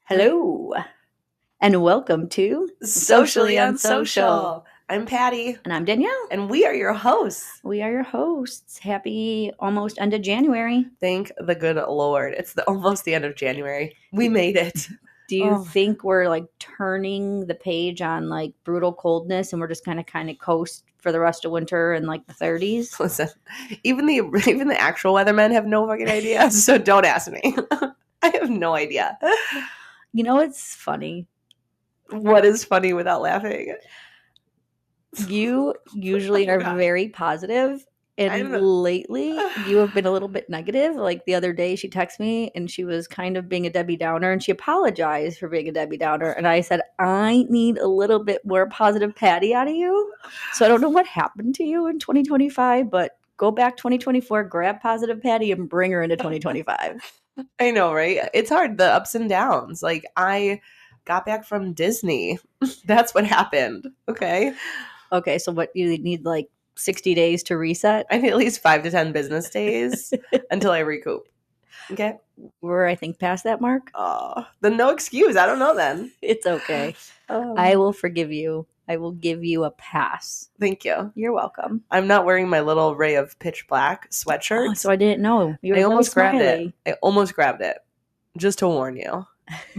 Hello, and welcome to Socially Unsocial. I'm Patti. And I'm Danielle. And we are your hosts. We are your hosts. Happy almost end of January. Thank the good Lord. It's almost the end of January. We made it. Do you think we're like turning the page on like brutal coldness and we're just kind of coast for the rest of winter in like the 30s? Listen, even the actual weathermen have no fucking idea, so don't ask me. I have no idea. You know what's funny? What is funny without laughing? You usually are very positive, and lately you have been a little bit negative. Like the other day she texted me and she was kind of being a Debbie Downer, and she apologized for being a Debbie Downer, and I said, I need a little bit more positive Patti out of you. So I don't know what happened to you in 2025, but go back 2024, grab positive Patti and bring her into 2025. I know, right? It's hard, the ups and downs. Like, I got back from Disney. That's what happened. Okay, so what, you need like 60 days to reset? I need at least 5 to 10 business days until I recoup. Okay. We're, I think, past that mark. Oh, then no excuse. I don't know then. It's okay. I will forgive you. I will give you a pass. Thank you. You're welcome. I'm not wearing my little Ray of Pitch Black sweatshirt. Oh, so I didn't know. I almost grabbed it. I almost grabbed it just to warn you.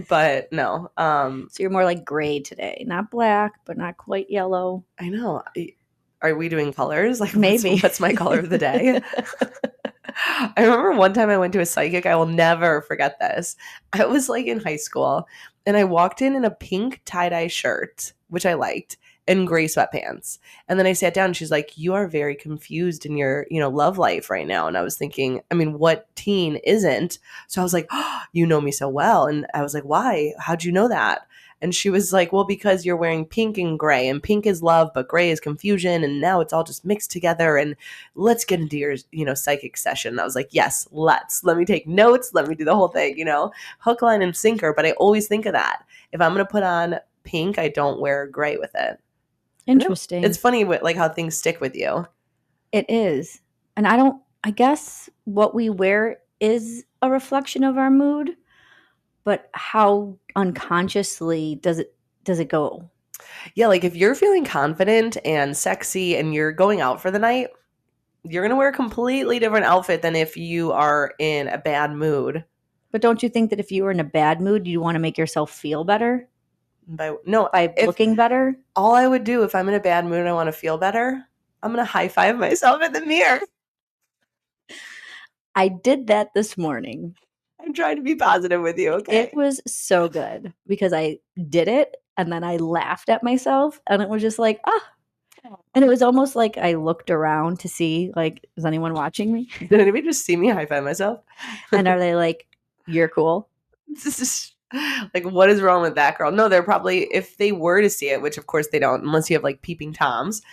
But no. So you're more like gray today. Not black, but not quite yellow. I know. Are we doing colors? Like, maybe. What's my color of the day? I remember one time I went to a psychic. I will never forget this. I was like in high school and I walked in a pink tie-dye shirt, which I liked, and gray sweatpants. And then I sat down and she's like, you are very confused in your, love life right now. And I was thinking, I mean, what teen isn't? So I was like, oh, you know me so well. And I was like, why? How'd you know that? And she was like, well, because you're wearing pink and gray, and pink is love, but gray is confusion. And now it's all just mixed together. And let's get into your, psychic session. And I was like, yes, let me take notes. Let me do the whole thing, hook, line, and sinker. But I always think of that. If I'm going to put on pink, I don't wear gray with it. Interesting. It's funny like how things stick with you. It is. And I guess what we wear is a reflection of our mood. But how unconsciously does it go? Yeah, like if you're feeling confident and sexy and you're going out for the night, you're going to wear a completely different outfit than if you are in a bad mood. But don't you think that if you were in a bad mood, you want to make yourself feel better? By looking better? All I would do if I'm in a bad mood and I want to feel better, I'm going to high five myself in the mirror. I did that this morning. I'm trying to be positive with you, okay? It was so good because I did it and then I laughed at myself and it was just like, And it was almost like I looked around to see, like, is anyone watching me? Did anybody just see me high five myself? And are they like, you're cool? This is like, what is wrong with that girl? No, they're probably, if they were to see it, which of course they don't, unless you have like peeping Toms,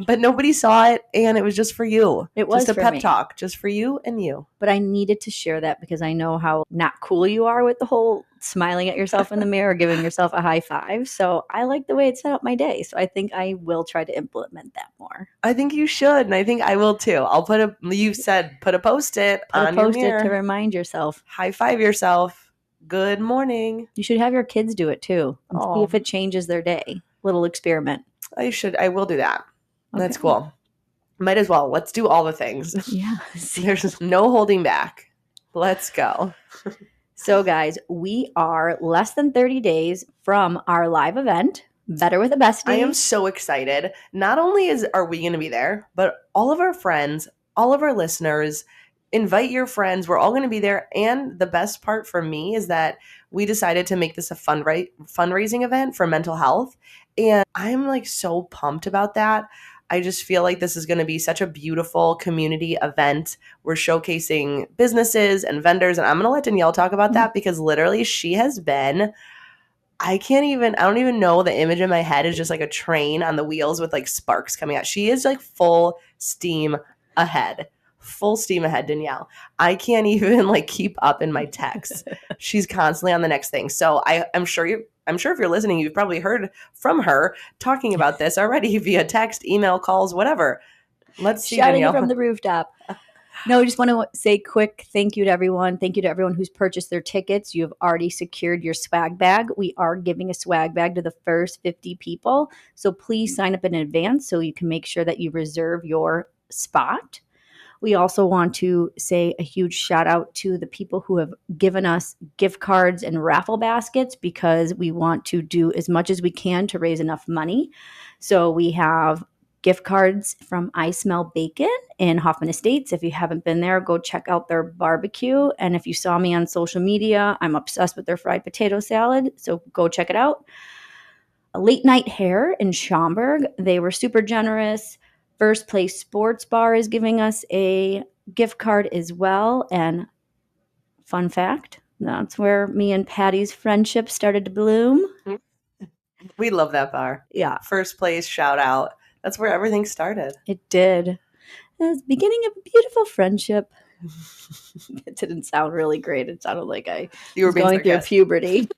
but nobody saw it and it was just for you. It was just a pep talk, just for you and you. But I needed to share that because I know how not cool you are with the whole smiling at yourself in the mirror, giving yourself a high five. So I like the way it set up my day. So I think I will try to implement that more. I think you should. And I think I will too. I'll put a Post-it on your mirror to remind yourself. High five yourself. Good morning. You should have your kids do it too. And see if it changes their day. Little experiment. I will do that. Okay. That's cool. Might as well. Let's do all the things. Yeah. There's no holding back. Let's go. So guys, we are less than 30 days from our live event, Better with a Bestie. I am so excited. Not only are we going to be there, but all of our friends, all of our listeners, invite your friends. We're all going to be there. And the best part for me is that we decided to make this a fundraising event for mental health. And I'm like so pumped about that. I just feel like this is going to be such a beautiful community event. We're showcasing businesses and vendors. And I'm going to let Danielle talk about that because literally she has been, I don't even know, the image in my head is just like a train on the wheels with like sparks coming out. She is like full steam ahead. Full steam ahead, Danielle. I can't even like keep up in my texts. She's constantly on the next thing. So I'm sure if you're listening, you've probably heard from her talking about this already via text, email, calls, whatever. Let's see, shouting Danielle. From the rooftop. No, I just want to say quick thank you to everyone. Thank you to everyone who's purchased their tickets. You have already secured your swag bag. We are giving a swag bag to the first 50 people. So please sign up in advance so you can make sure that you reserve your spot. We also want to say a huge shout out to the people who have given us gift cards and raffle baskets because we want to do as much as we can to raise enough money. So we have gift cards from I Smell Bacon in Hoffman Estates. If you haven't been there, go check out their barbecue. And if you saw me on social media, I'm obsessed with their fried potato salad. So go check it out. A Late Night Hair in Schaumburg. They were super generous. First Place Sports Bar is giving us a gift card as well. And fun fact, that's where me and Patty's friendship started to bloom. We love that bar. Yeah. First Place, shout out. That's where everything started. It did. It was the beginning of a beautiful friendship. It didn't sound really great. It sounded like I was going through puberty.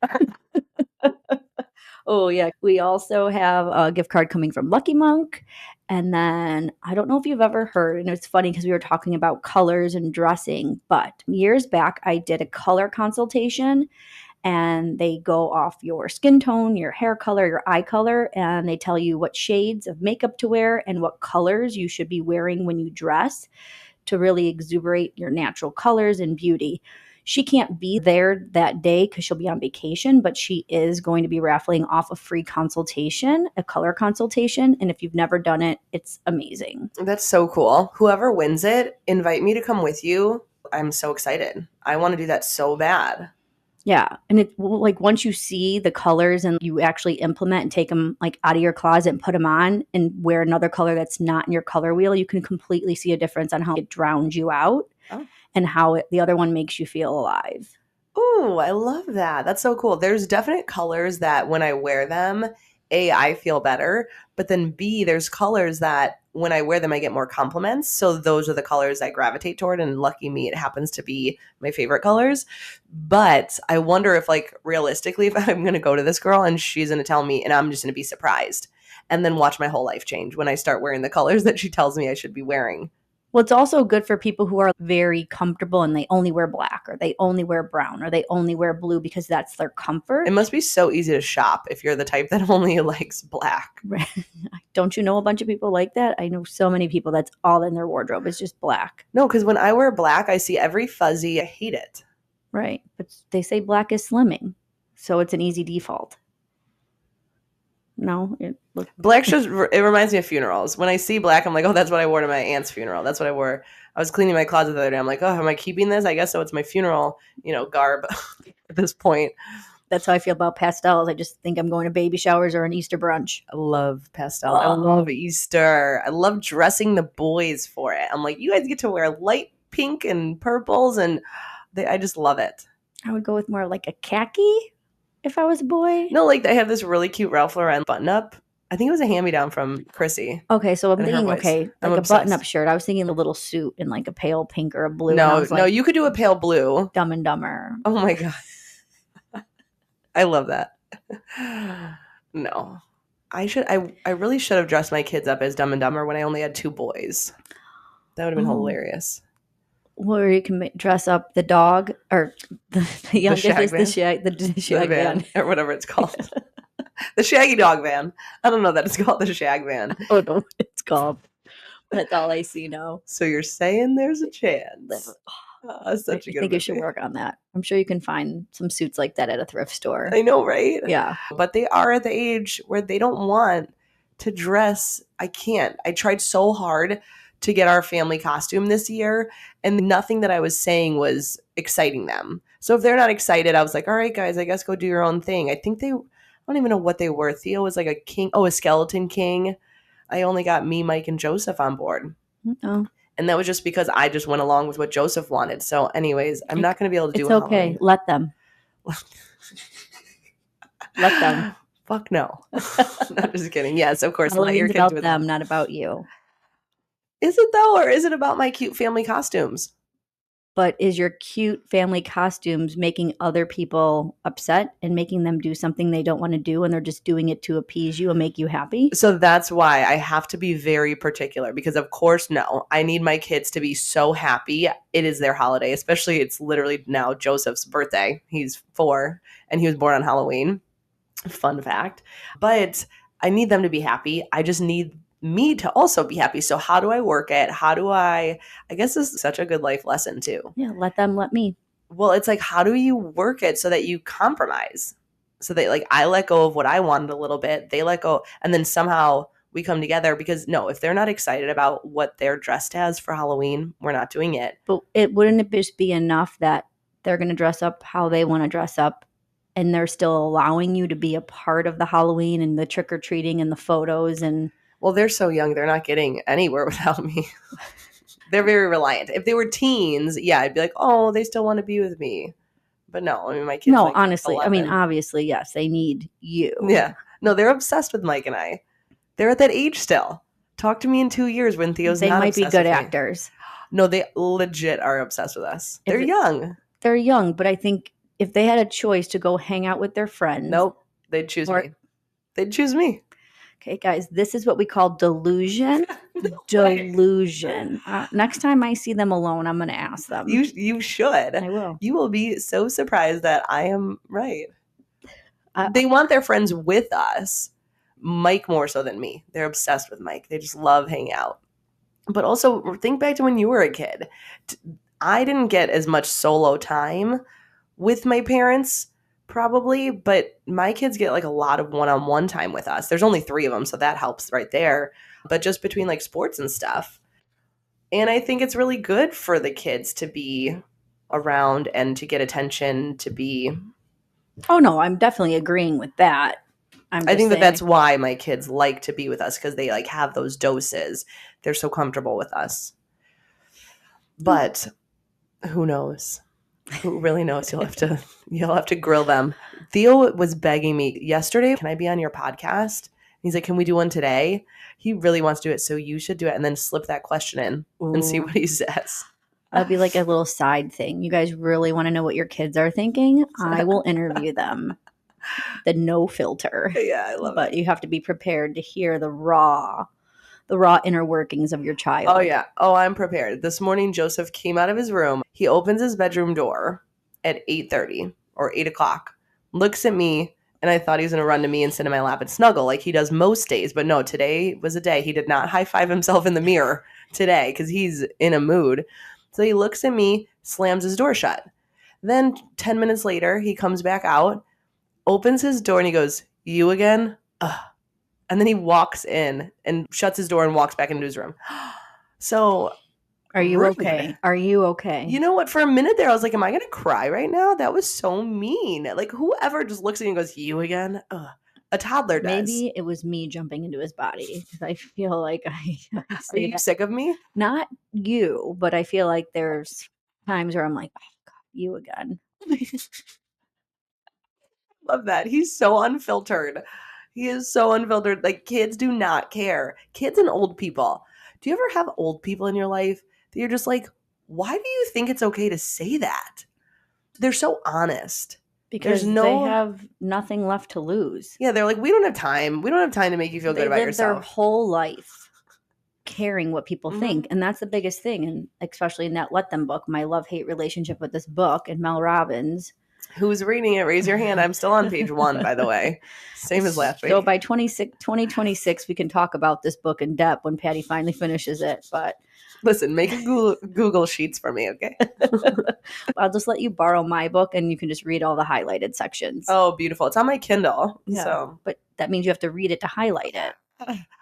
Oh, yeah. We also have a gift card coming from Lucky Monk. And then I don't know if you've ever heard, and it's funny because we were talking about colors and dressing, but years back I did a color consultation and they go off your skin tone, your hair color, your eye color, and they tell you what shades of makeup to wear and what colors you should be wearing when you dress to really exuberate your natural colors and beauty. She can't be there that day because she'll be on vacation, but she is going to be raffling off a free consultation, a color consultation. And if you've never done it, it's amazing. That's so cool. Whoever wins it, invite me to come with you. I'm so excited. I want to do that so bad. Yeah. And it like once you see the colors and you actually implement and take them like out of your closet and put them on and wear another color that's not in your color wheel, you can completely see a difference on how it drowns you out. Oh. And how the other one makes you feel alive. Ooh, I love that. That's so cool. There's definite colors that when I wear them, A, I feel better, but then B, there's colors that when I wear them, I get more compliments. So those are the colors I gravitate toward. And lucky me, it happens to be my favorite colors. But I wonder if, like, realistically, if I'm going to go to this girl and she's going to tell me and I'm just going to be surprised and then watch my whole life change when I start wearing the colors that she tells me I should be wearing. Well, it's also good for people who are very comfortable and they only wear black or they only wear brown or they only wear blue because that's their comfort. It must be so easy to shop if you're the type that only likes black. Don't you know a bunch of people like that? I know so many people that's all in their wardrobe. It's just black. No, because when I wear black, I see every fuzzy. I hate it. Right. But they say black is slimming. So it's an easy default. No, black shows. It reminds me of funerals. When I see black, I'm like, oh, that's what I wore to my aunt's funeral. That's what I wore. I was cleaning my closet the other day. I'm like, oh, am I keeping this? I guess so. It's my funeral, garb at this point. That's how I feel about pastels. I just think I'm going to baby showers or an Easter brunch. I love pastels. I love Easter. I love dressing the boys for it. I'm like, you guys get to wear light pink and purples, and I just love it. I would go with more like a khaki. If I was a boy? No, like I have this really cute Ralph Lauren button-up. I think it was a hand-me-down from Chrissy. Okay, so I'm thinking, like a button-up shirt. I was thinking a little suit in like a pale pink or a blue. No, you could do a pale blue. Dumb and Dumber. Oh my God. I love that. No. I really should have dressed my kids up as Dumb and Dumber when I only had 2 boys. That would have been hilarious. Where you can dress up the dog or the youngest is the shag van or whatever it's called. The shaggy dog van. I don't know that it's called the shag van. I don't know what it's called. That's all I see now. So you're saying there's a chance. Such a good I think you should work on that. I'm sure you can find some suits like that at a thrift store. I know, right? Yeah. But they are at the age where they don't want to dress. I can't. I tried so hard to get our family costume this year, and nothing that I was saying was exciting them. So if they're not excited, I was like, all right, guys, I guess go do your own thing. I don't even know what they were. Theo was like a skeleton king. I only got me, Mike, and Joseph on board. Oh. And that was just because I just went along with what Joseph wanted. So anyways, I'm not going to be able to do it. It's okay. Halloween. Let them. Let them. Fuck no. I'm just kidding. Yes, of course. Let your kids about them, not about you. Is it though, or is it about my cute family costumes? But is your cute family costumes making other people upset and making them do something they don't want to do, and they're just doing it to appease you and make you happy? So that's why I have to be very particular because, of course, no, I need my kids to be so happy. It is their holiday, especially it's literally now Joseph's birthday. He's 4 and he was born on Halloween. Fun fact. But I need them to be happy. I just need me to also be happy. So how do I work it? How do I guess this is such a good life lesson too. Yeah, let them let me. Well, it's like, how do you work it so that you compromise? So that, like, I let go of what I wanted a little bit, they let go, and then somehow we come together because, no, if they're not excited about what they're dressed as for Halloween, we're not doing it. But wouldn't it just be enough that they're going to dress up how they want to dress up and they're still allowing you to be a part of the Halloween and the trick-or-treating and the photos? And well, they're so young, they're not getting anywhere without me. They're very reliant. If they were teens, yeah, I'd be like, oh, they still want to be with me. But no, I mean, my kids. No, like honestly, 11. I mean, obviously, yes, they need you. Yeah. No, they're obsessed with Mike and I. They're at that age still. Talk to me in 2 years when Theo's They not might be obsessed good with me. actors. No, they legit are obsessed with us. They're young. They're young, but I think if they had a choice to go hang out with their friends. Nope. They'd choose me. They'd choose me. Okay, guys, this is what we call delusion. Delusion. Next time I see them alone, I'm going to ask them. You should. I will. You will be so surprised that I am right. They want their friends with us. Mike more so than me. They're obsessed with Mike. They just love hanging out. But also, think back to when you were a kid. I didn't get as much solo time with my parents, probably, but my kids get like a lot of one-on-one time with us. There's only 3 of them, so that helps right there. But just between like sports and stuff. And I think it's really good for the kids to be around and to get attention, to be... Oh, no, I'm definitely agreeing with that. I think that's why my kids like to be with us, because they like have those doses. They're so comfortable with us. But who knows? Who really knows? You'll have to grill them. Theo was begging me yesterday, can I be on your podcast? He's like, can we do one today? He really wants to do it, so you should do it and then slip that question in and see what he says. That'd be like a little side thing. You guys really want to know what your kids are thinking? I will interview them. The no filter. Yeah, I love it. But you have to be prepared to hear the raw inner workings of your child. Oh, yeah. Oh, I'm prepared. This morning, Joseph came out of his room. He opens his bedroom door at 8:30 or 8 o'clock, looks at me, and I thought he was going to run to me and sit in my lap and snuggle like he does most days. But no, today was a day. He did not high-five himself in the mirror today because he's in a mood. So he looks at me, slams his door shut. Then 10 minutes later, he comes back out, opens his door, and he goes, "You again?" Ugh. And then he walks in and shuts his door and walks back into his room. So, are you okay? Are you okay? You know what? For a minute there, I was like, am I going to cry right now? That was so mean. Like, whoever just looks at you and goes, "You again?" Ugh. A toddler does. Maybe it was me jumping into his body, because I feel like Are you sick of me? Not you, but I feel like there's times where I'm like, oh, God, you again. Love that. He's so unfiltered. He is so unfiltered. Like, kids do not care. Kids and old people. Do you ever have old people in your life that you're just like, why do you think it's okay to say that? They're so honest. Because they have nothing left to lose. Yeah, they're like, we don't have time. We don't have time to make you feel good about yourself. They live their whole life caring what people think. And that's the biggest thing. And especially in that Let Them book, my love-hate relationship with this book, and Mel Robbins. Who's reading it? Raise your hand. I'm still on page 1, by the way. Same as last week. So by 2026, we can talk about this book in depth when Patti finally finishes it. But listen, make a Google Sheets for me, okay? I'll just let you borrow my book, and you can just read all the highlighted sections. Oh, beautiful. It's on my Kindle. Yeah, so. But that means you have to read it to highlight it.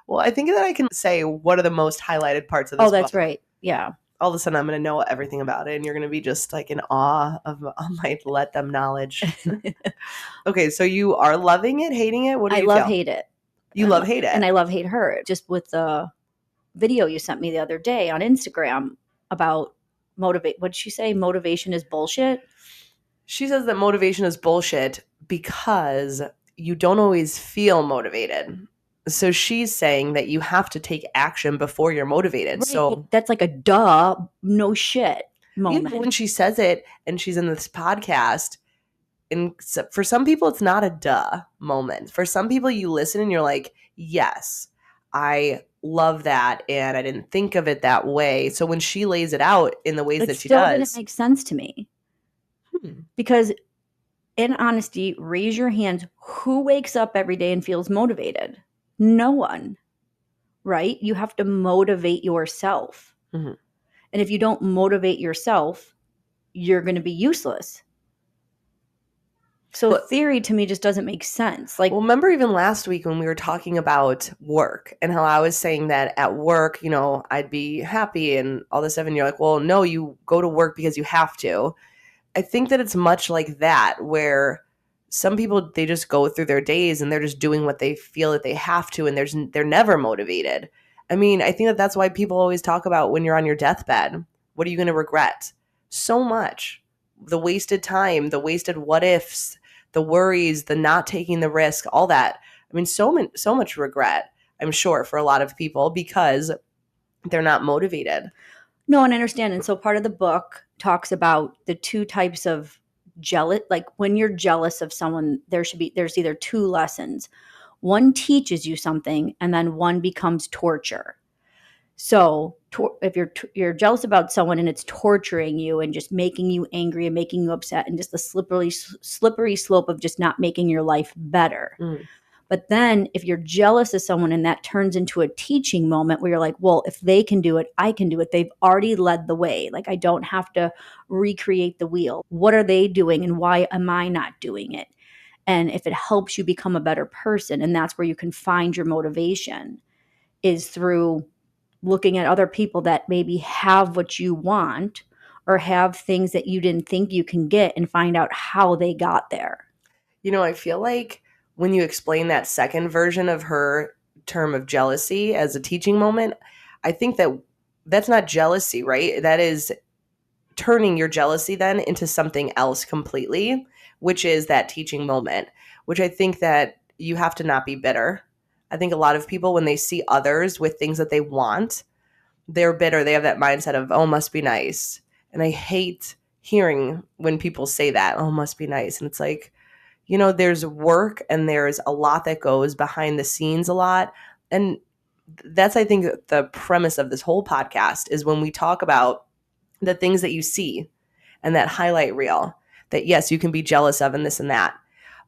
Well, I think that I can say what are the most highlighted parts of this book. Oh, that's right. Yeah. All of a sudden I'm going to know everything about it, and you're going to be just like in awe of my Let Them knowledge. Okay, so you are loving it, hating it? What do you feel? I love hate it. You love hate it. And I love hate her. Just with the video you sent me the other day on Instagram about what'd she say? Motivation is bullshit? She says that motivation is bullshit because you don't always feel motivated. So she's saying that you have to take action before you're motivated. Right, so that's like a duh, no shit. moment. When she says it and she's in this podcast, and for some people, it's not a duh moment. For some people, you listen and you're like, yes, I love that. And I didn't think of it that way. So when she lays it out in the ways It that she still didn't does. make sense to me. Because in honesty, raise your hands. Who wakes up every day and feels motivated? No one, right? You have to motivate yourself. Mhm. And if you don't motivate yourself, you're going to be useless. So theory to me just doesn't make sense. Like, well, remember even last week when we were talking about work and how I was saying that at work, you know, I'd be happy and all this stuff. And you're like, well, no, you go to work because you have to. I think that it's much like that, where some people, they just go through their days and they're just doing what they feel that they have to, and they're never motivated. I mean, I think that that's why people always talk about when you're on your deathbed, what are you going to regret? So much. The wasted time, the wasted what ifs, the worries, the not taking the risk, all that. I mean, so much regret, I'm sure, for a lot of people because they're not motivated. no, and I understand. And so part of the book talks about the two types of jealous. Like when you're jealous of someone, there's either two lessons. One teaches you something, and then one becomes torture. So if you're jealous about someone and it's torturing you and just making you angry and making you upset and just the slippery slope of just not making your life better. Mm. But then if you're jealous of someone and that turns into a teaching moment where you're like, well, if they can do it, I can do it. They've already led the way. Like I don't have to recreate the wheel. What are they doing and why am I not doing it? And if it helps you become a better person, and that's where you can find your motivation, is through looking at other people that maybe have what you want or have things that you didn't think you can get and find out how they got there. You know, I feel like when you explain that second version of her term of jealousy as a teaching moment, I think that that's not jealousy, right? That is turning your jealousy then into something else completely, which is that teaching moment, which I think that you have to not be bitter. I think a lot of people, when they see others with things that they want, they're bitter. They have that mindset of, oh, must be nice. And I hate hearing when people say that, oh, must be nice. And it's like, you know, there's work and there's a lot that goes behind the scenes a lot. And that's, I think, the premise of this whole podcast is when we talk about the things that you see and that highlight reel that, yes, you can be jealous of and this and that,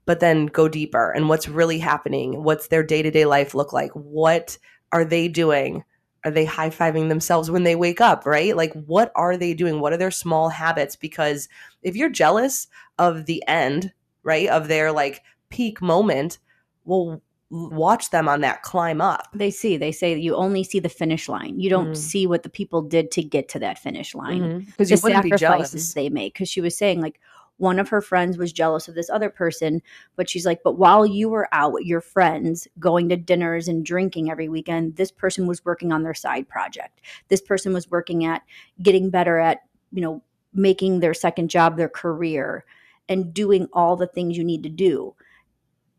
but then go deeper and what's really happening. What's their day-to-day life look like? What are they doing? Are they high-fiving themselves when they wake up, right? Like, what are they doing? What are their small habits? Because if you're jealous of the end, right, of their like peak moment, well, watch them on that climb up. They say you only see the finish line. You don't see what the people did to get to that finish line. Because The you wouldn't be sacrifices jealous. they make. Because she was saying, like, one of her friends was jealous of this other person, but she's like, but while you were out with your friends going to dinners and drinking every weekend, this person was working on their side project. This person was working at getting better at, making their second job their career and doing all the things you need to do.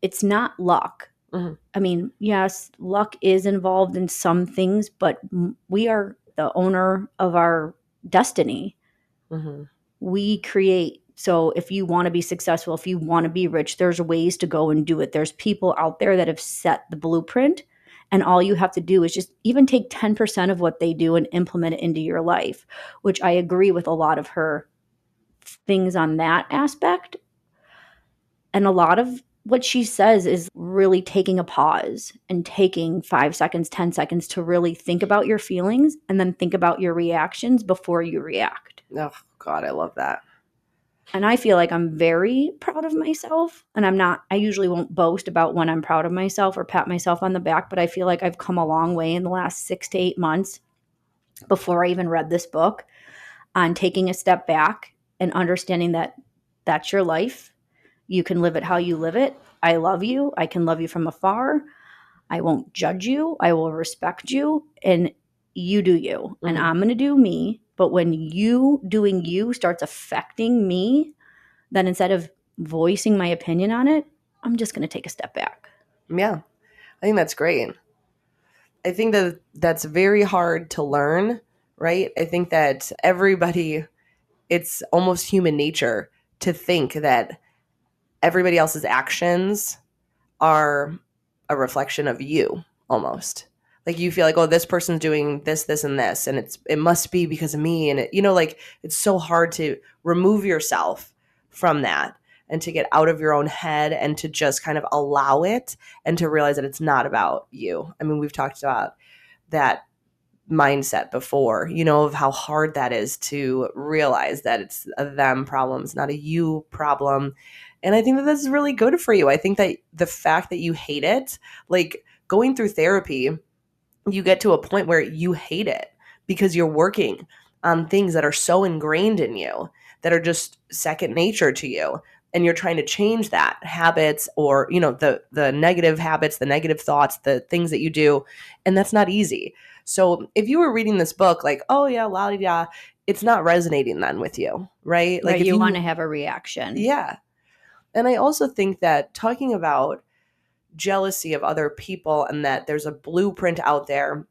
It's not luck. I mean, yes, luck is involved in some things, but we are the owner of our destiny. We create. So if you want to be successful, if you want to be rich, there's ways to go and do it. There's people out there that have set the blueprint, and all you have to do is just even take 10% of what they do and implement it into your life, which I agree with a lot of her things on that aspect. And a lot of what she says is really taking a pause and taking 5 seconds, 10 seconds to really think about your feelings and then think about your reactions before you react. Oh, God, I love that. And I feel like I'm very proud of myself. And I usually won't boast about when I'm proud of myself or pat myself on the back, but I feel like I've come a long way in the last 6 to 8 months before I even read this book on taking a step back and understanding that that's your life. You can live it how you live it. I love you. I can love you from afar. I won't judge you. I will respect you. And you do you. And I'm going to do me. But when you doing you starts affecting me, then instead of voicing my opinion on it, I'm just going to take a step back. Yeah, I think that's great. I think that that's very hard to learn, right? I think that everybody it's almost human nature to think that everybody else's actions are a reflection of you almost. Like you feel like, oh, this person's doing this, this, and this, and it must be because of me. And like it's so hard to remove yourself from that and to get out of your own head and to just kind of allow it and to realize that it's not about you. I mean, we've talked about that mindset before, of how hard that is to realize that it's a them problem, it's not a you problem. And I think that this is really good for you. I think that the fact that you hate it, like going through therapy, you get to a point where you hate it because you're working on things that are so ingrained in you that are just second nature to you, and you're trying to change that habits or the negative habits, the negative thoughts, the things that you do, and that's not easy. So if you were reading this book like, oh yeah, la di da, it's not resonating then with you, right? Like Right, if you you want to have a reaction. yeah. And I also think that talking about jealousy of other people and that there's a blueprint out there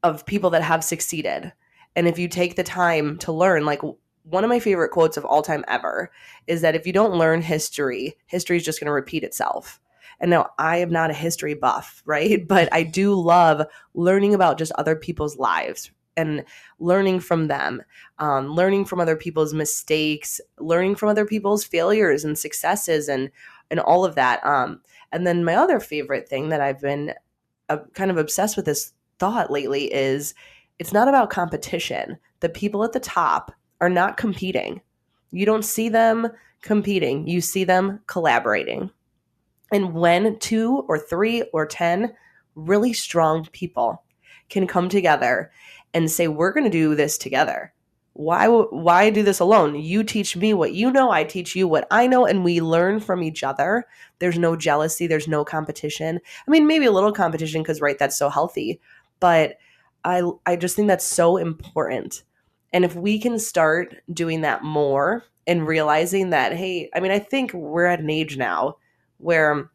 of people that have succeeded. And if you take the time to learn, like one of my favorite quotes of all time ever is that if you don't learn history, history is just going to repeat itself. And now I am not a history buff, right? But I do love learning about just other people's lives and learning from them, learning from other people's mistakes, learning from other people's failures and successes and all of that. And then my other favorite thing that I've been kind of obsessed with this thought lately is it's not about competition. The people at the top are not competing. You don't see them competing, you see them collaborating. And when 2 or 3 or 10 really strong people can come together and say, we're going to do this together. Why do this alone? You teach me what you know, I teach you what I know, and we learn from each other. There's no jealousy, there's no competition. I mean, maybe a little competition because, right, that's so healthy. But I just think that's so important. And if we can start doing that more and realizing that, hey, I mean, I think we're at an age now where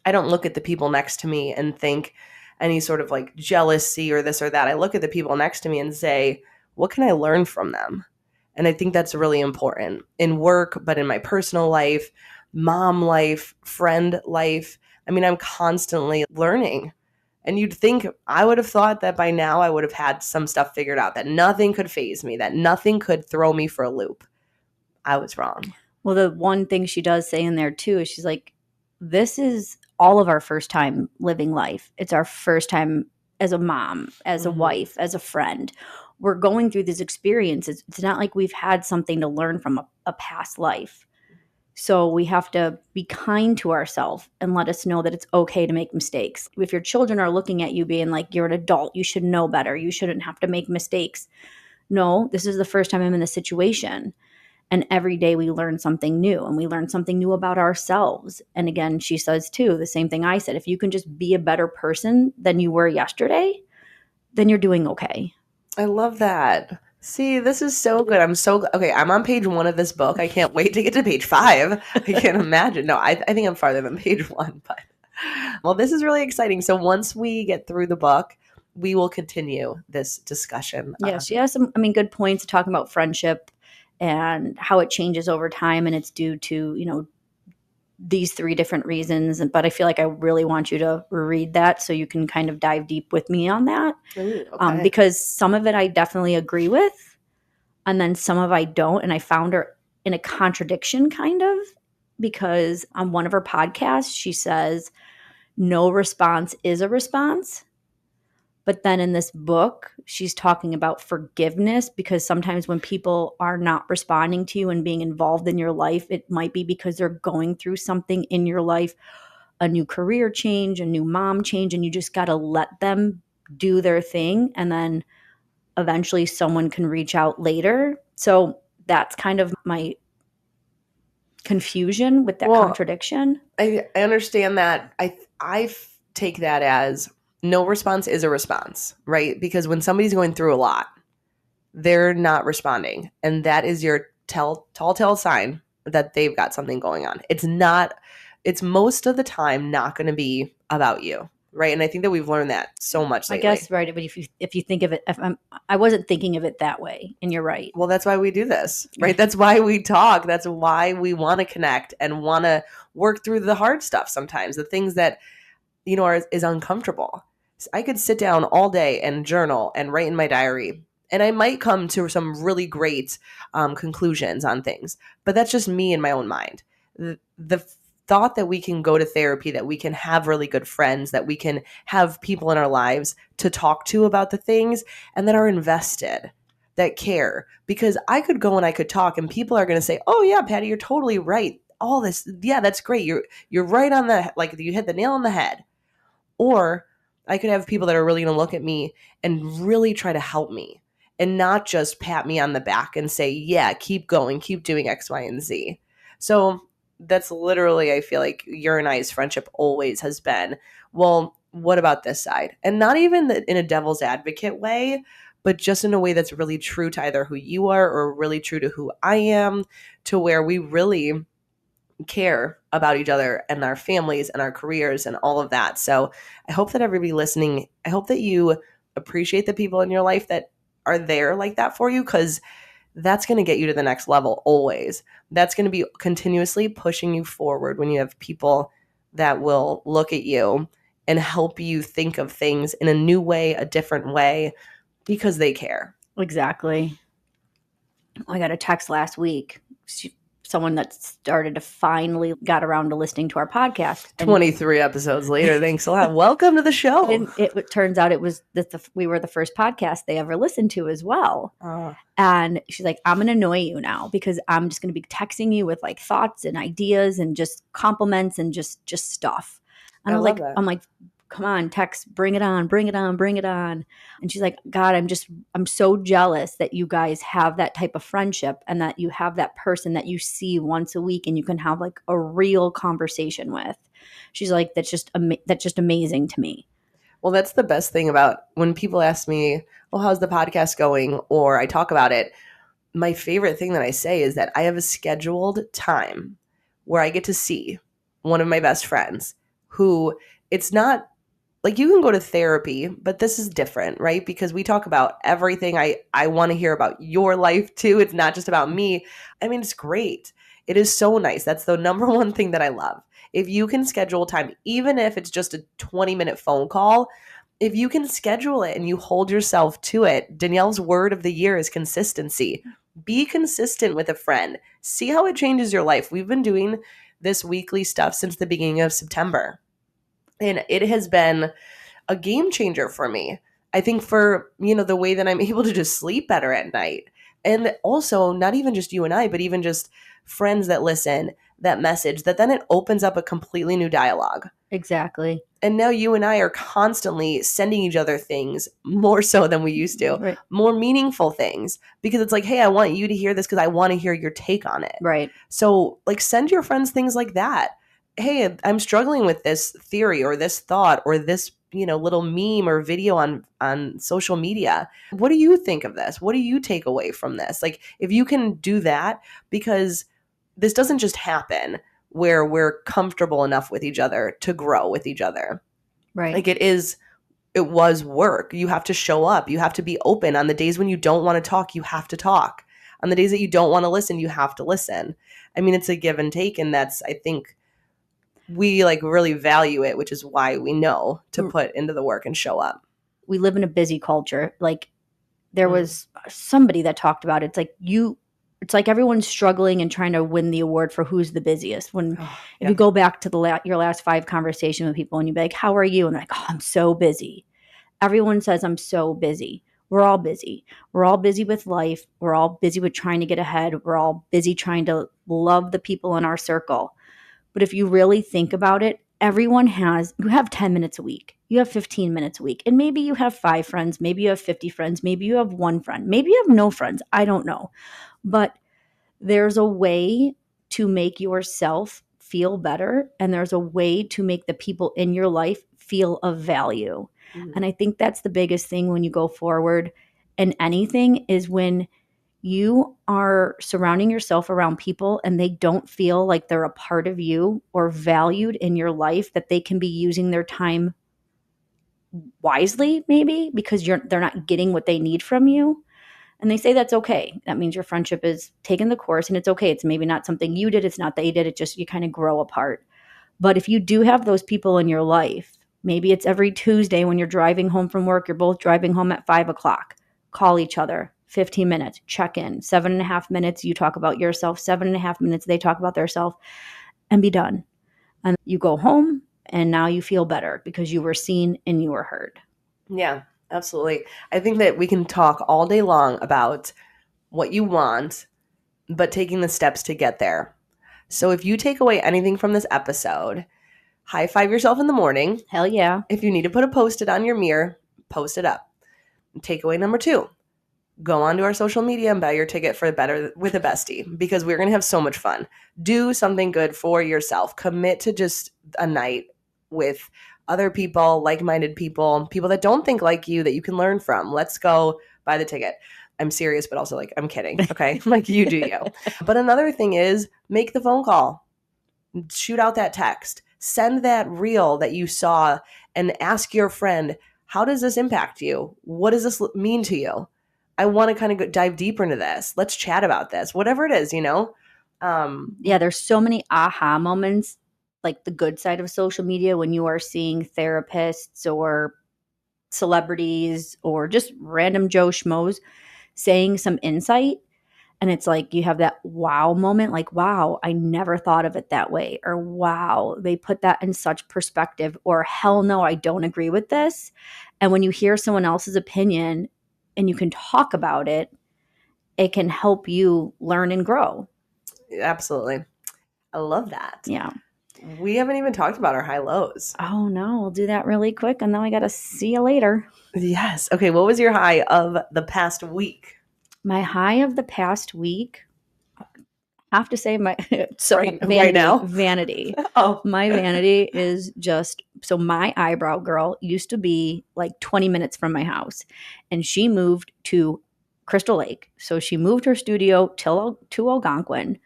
I don't look at the people next to me and think any sort of like jealousy or this or that. I look at the people next to me and say, what can I learn from them? And I think that's really important in work, but in my personal life, mom life, friend life. I mean, I'm constantly learning. And you'd think I would have thought that by now I would have had some stuff figured out, that nothing could faze me, that nothing could throw me for a loop. I was wrong. Well, the one thing she does say in there too is she's like, this is all of our first time living life. It's our first time as a mom, as a wife, as a friend. We're going through these experiences. It's not like we've had something to learn from a past life. So we have to be kind to ourselves and let us know that it's okay to make mistakes. If your children are looking at you being like, you're an adult, you should know better, you shouldn't have to make mistakes. No, this is the first time I'm in this situation. And every day we learn something new, and we learn something new about ourselves. And again, she says too, the same thing I said, if you can just be a better person than you were yesterday, then you're doing okay. I love that. See, this is so good. Okay. I'm on page 1 of this book. I can't wait to get to page 5. I can't imagine. No, I think I'm farther than page 1, but well, this is really exciting. So once we get through the book, we will continue this discussion. Yeah, she has some, good points talking about friendship and how it changes over time, and it's due to, these 3 different reasons. But I feel like I really want you to read that so you can kind of dive deep with me on that. Ooh, okay. Because some of it I definitely agree with, and then some of I don't. And I found her in a contradiction kind of, because on one of her podcasts, she says, no response is a response. But then in this book, she's talking about forgiveness, because sometimes when people are not responding to you and being involved in your life, it might be because they're going through something in your life, a new career change, a new mom change, and you just got to let them do their thing. And then eventually someone can reach out later. So that's kind of my confusion with that contradiction. I understand that. I take that as no response is a response, right? Because when somebody's going through a lot, they're not responding. And that is your telltale sign that they've got something going on. It's most of the time not going to be about you. right? And I think that we've learned that so much I lately. guess, right. But if you think of it, I wasn't thinking of it that way, and you're right. Well, that's why we do this, right? That's why we talk. That's why we want to connect and want to work through the hard stuff sometimes, the things that, is uncomfortable. So I could sit down all day and journal and write in my diary, and I might come to some really great conclusions on things, but that's just me in my own mind. The thought that we can go to therapy, that we can have really good friends, that we can have people in our lives to talk to about the things and that are invested, that care, because I could go and I could talk and people are going to say, "Oh yeah, Patti, you're totally right. All this, yeah, that's great. You're right on like you hit the nail on the head." Or I could have people that are really going to look at me and really try to help me and not just pat me on the back and say, "Yeah, keep going, keep doing X, Y, and Z." So that's literally, I feel like your and I's friendship always has been, well, what about this side? And not even in a devil's advocate way, but just in a way that's really true to either who you are or really true to who I am, to where we really care about each other and our families and our careers and all of that. So I hope that everybody listening, I hope that you appreciate the people in your life that are there like that for you, because that's going to get you to the next level always. That's going to be continuously pushing you forward when you have people that will look at you and help you think of things in a new way, a different way, because they care. Exactly. I got a text last week. Someone that started to finally got around to listening to our podcast. 23 episodes later. Thanks a lot. Welcome to the show. And it turns out it was that we were the first podcast they ever listened to as well. And she's like, "I'm going to annoy you now because I'm just going to be texting you with like thoughts and ideas and just compliments and just stuff." And I was love like, that. I'm like, "Come on, text, bring it on, bring it on, bring it on." And she's like, "God, I'm so jealous that you guys have that type of friendship and that you have that person that you see once a week and you can have like a real conversation with." She's like, that's just amazing to me." Well, that's the best thing about when people ask me, "Well, how's the podcast going?" or I talk about it. My favorite thing that I say is that I have a scheduled time where I get to see one of my best friends who, it's not like you can go to therapy, but this is different, right? Because we talk about everything. I want to hear about your life too. It's not just about me. I mean, it's great. It is so nice. That's the number one thing that I love. If you can schedule time, even if it's just a 20-minute phone call, if you can schedule it and you hold yourself to it, Danielle's word of the year is consistency. Be consistent with a friend. See how it changes your life. We've been doing this weekly stuff since the beginning of September. And it has been a game changer for me. I think for, the way that I'm able to just sleep better at night. And also not even just you and I, but even just friends that listen, that message, that then it opens up a completely new dialogue. Exactly. And now you and I are constantly sending each other things more so than we used to, Right. more meaningful things, because it's like, hey, I want you to hear this because I want to hear your take on it. Right. So like send your friends things like that. Hey, I'm struggling with this theory or this thought or this, little meme or video on social media. What do you think of this? What do you take away from this? Like if you can do that, because this doesn't just happen where we're comfortable enough with each other to grow with each other. Right. Like it was work. You have to show up. You have to be open. On the days when you don't want to talk, you have to talk. On the days that you don't want to listen, you have to listen. I mean, it's a give and take, and that's, I think, we like really value it, which is why we know to put into the work and show up. We live in a busy culture. Like there was somebody that talked about it. It's like everyone's struggling and trying to win the award for who's the busiest. If you go back to your last 5 conversations with people and you be like, "How are you?" and they're like, "Oh, I'm so busy." Everyone says, "I'm so busy." We're all busy. We're all busy with life. We're all busy with trying to get ahead. We're all busy trying to love the people in our circle. But if you really think about it, you have 10 minutes a week. You have 15 minutes a week. And maybe you have 5 friends. Maybe you have 50 friends. Maybe you have 1 friend. Maybe you have no friends. I don't know. But there's a way to make yourself feel better. And there's a way to make the people in your life feel of value. And I think that's the biggest thing when you go forward in anything is when you are surrounding yourself around people and they don't feel like they're a part of you or valued in your life, that they can be using their time wisely, maybe because they're not getting what they need from you. And they say that's okay. That means your friendship is taking the course and it's okay. It's maybe not something you did. It's not they did. It just you kind of grow apart. But if you do have those people in your life, maybe it's every Tuesday when you're driving home from work, you're both driving home at 5 o'clock. Call each other, 15 minutes, check in, 7.5 minutes, you talk about yourself, 7.5 minutes, they talk about themselves, and be done. And you go home and now you feel better because you were seen and you were heard. Yeah, absolutely. I think that we can talk all day long about what you want, but taking the steps to get there. So if you take away anything from this episode, high five yourself in the morning. Hell yeah. If you need to put a post-it on your mirror, post it up. Takeaway number 2, go onto our social media and buy your ticket for Better with a Bestie because we're going to have so much fun. Do something good for yourself. Commit to just a night with other people, like-minded people, people that don't think like you that you can learn from. Let's go buy the ticket. I'm serious, but also like I'm kidding. Okay. Like you do you. But another thing is make the phone call. Shoot out that text. Send that reel that you saw and ask your friend, how does this impact you? What does this mean to you? I want to kind of dive deeper into this. Let's chat about this, whatever it is, you know? Yeah, there's so many aha moments, like the good side of social media when you are seeing therapists or celebrities or just random Joe Schmoes saying some insight. And it's like you have that wow moment, like, wow, I never thought of it that way. Or wow, they put that in such perspective. Or hell no, I don't agree with this. And when you hear someone else's opinion and you can talk about it, it can help you learn and grow. Absolutely. I love that. Yeah. We haven't even talked about our high lows. Oh no, we'll do that really quick and then I got to see you later. Yes. Okay. What was your high of the past week? My high of the past week, I have to say my so Right now? vanity. Oh. My vanity is just so my eyebrow girl used to be like 20 minutes from my house and she moved to Crystal Lake. So she moved her studio to Algonquin.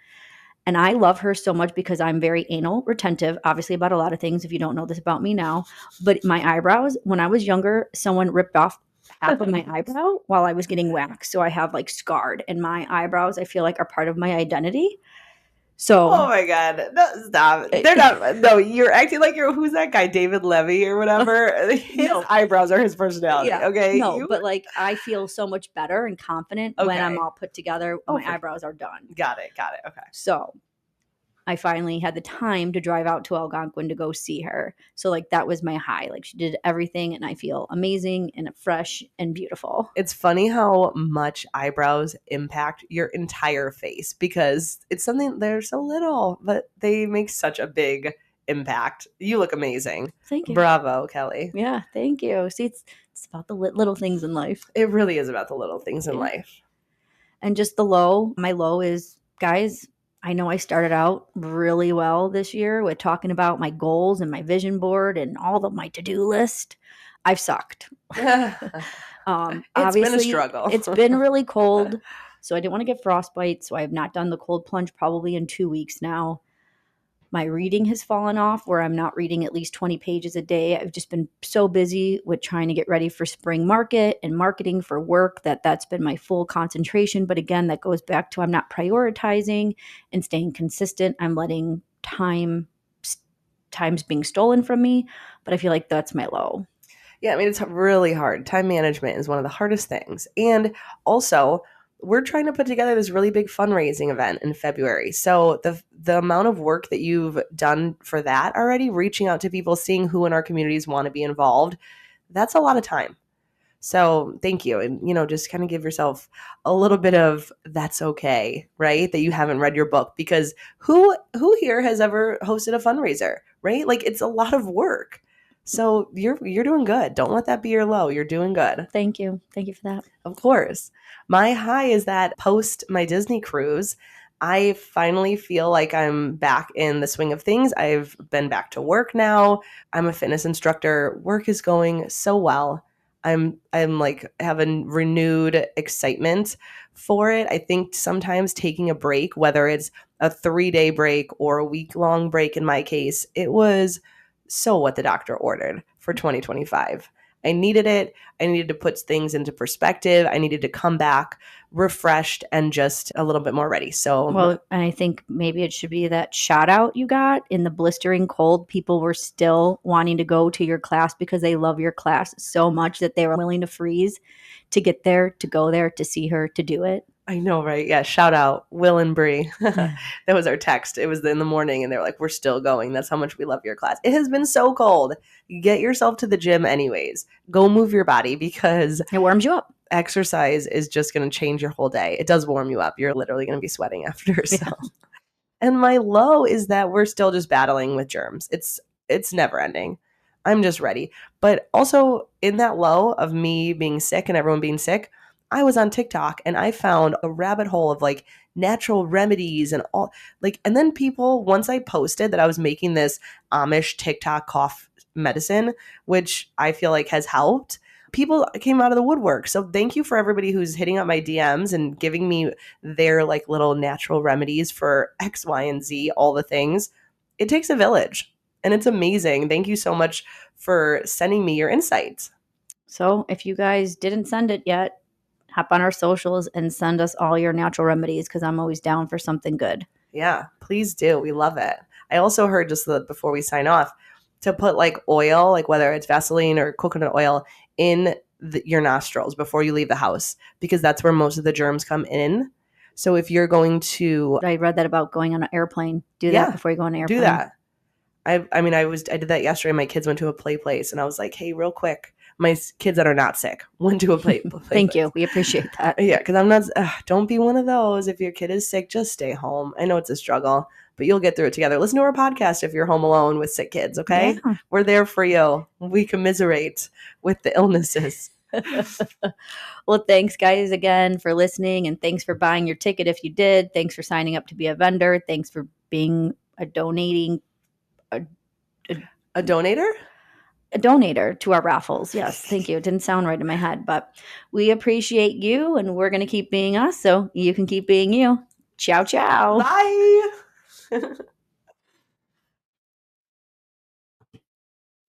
And I love her so much because I'm very anal retentive, obviously about a lot of things if you don't know this about me now. But my eyebrows, when I was younger, someone ripped off half of my eyebrow while I was getting waxed. So I have like scarred and my eyebrows I feel like are part of my identity. So Oh my God. No, stop. They're not. No, you're acting like who's that guy, David Levy or whatever? His No. eyebrows are his personality. Yeah. Okay. No, but like I feel so much better and confident when I'm Okay. all put together. Oh, My eyebrows are done. Got it. Okay. So I finally had the time to drive out to Algonquin to go see her. So like that was my high. Like she did everything and I feel amazing and fresh and beautiful. It's funny how much eyebrows impact your entire face because it's something they're so little, but they make such a big impact. You look amazing. Thank you. Bravo, Kelly. Yeah, thank you. See, it's about the little things in life. It really is about the little things in life. And just the low, my low is, guys, I know I started out really well this year with talking about my goals and my vision board and all of my to-do list. I've sucked. It's Obviously, been a struggle. It's been really cold, so I didn't want to get frostbite. So I have not done the cold plunge probably in 2 weeks now. My reading has fallen off where I'm not reading at least 20 pages a day. I've just been so busy with trying to get ready for spring market and marketing for work that's been my full concentration. But again, that goes back to I'm not prioritizing and staying consistent. I'm letting time's being stolen from me, but I feel like that's my low. Yeah, I mean, it's really hard. Time management is one of the hardest things. And also, we're trying to put together this really big fundraising event in February. So the amount of work that you've done for that already, reaching out to people, seeing who in our communities want to be involved, that's a lot of time. So thank you. And, just kind of give yourself a little bit of that's okay, right? That you haven't read your book because who here has ever hosted a fundraiser, right? Like it's a lot of work. So you're doing good. Don't let that be your low. You're doing good. Thank you. Thank you for that. Of course. My high is that post my Disney cruise, I finally feel like I'm back in the swing of things. I've been back to work now. I'm a fitness instructor. Work is going so well. I'm like having renewed excitement for it. I think sometimes taking a break, whether it's a 3-day break or a week-long break in my case, it was so what the doctor ordered for 2025. I needed it. I needed to put things into perspective. I needed to come back refreshed and just a little bit more ready. So, Well, and I think maybe it should be that shout out you got in the blistering cold. People were still wanting to go to your class because they love your class so much that they were willing to freeze to get there, to go there, to see her, to do it. I know, right? Yeah. Shout out Will and Bree. That was our text. It was in the morning and they were like, we're still going. That's how much we love your class. It has been so cold. Get yourself to the gym anyways. Go move your body because It warms you up. exercise is just going to change your whole day. It does warm you up. You're literally going to be sweating after. So. Yeah. And my low is that we're still just battling with germs. It's never ending. I'm just ready. But also in that low of me being sick and everyone being sick, I was on TikTok and I found a rabbit hole of like natural remedies and all like and then people once I posted that I was making this Amish TikTok cough medicine, which I feel like has helped, people came out of the woodwork. So thank you for everybody who's hitting up my DMs and giving me their like little natural remedies for X, Y, and Z, all the things. It takes a village and it's amazing. Thank you so much for sending me your insights. So if you guys didn't send it yet, hop on our socials and send us all your natural remedies because I'm always down for something good. Yeah, please do. We love it. I also heard just before we sign off to put like oil, like whether it's Vaseline or coconut oil, in your nostrils before you leave the house because that's where most of the germs come in. So if you're going to, I read that about going on an airplane. Do that before you go on an airplane. do that. I mean, I did that yesterday. My kids went to a play place, and I was like, "Hey, real quick, my kids that are not sick went to a play Thank place." you. We appreciate that. Yeah, because I'm not. Don't be one of those. If your kid is sick, just stay home. I know it's a struggle, but you'll get through it together. Listen to our podcast if you're home alone with sick kids. Okay, Yeah. we're there for you. We commiserate with the illnesses. Well, thanks guys again for listening, and thanks for buying your ticket if you did. Thanks for signing up to be a vendor. Thanks for being a donator to our raffles. Yes, thank you. It didn't sound right in my head, but we appreciate you, and we're going to keep being us so you can keep being you. Ciao, ciao. Bye.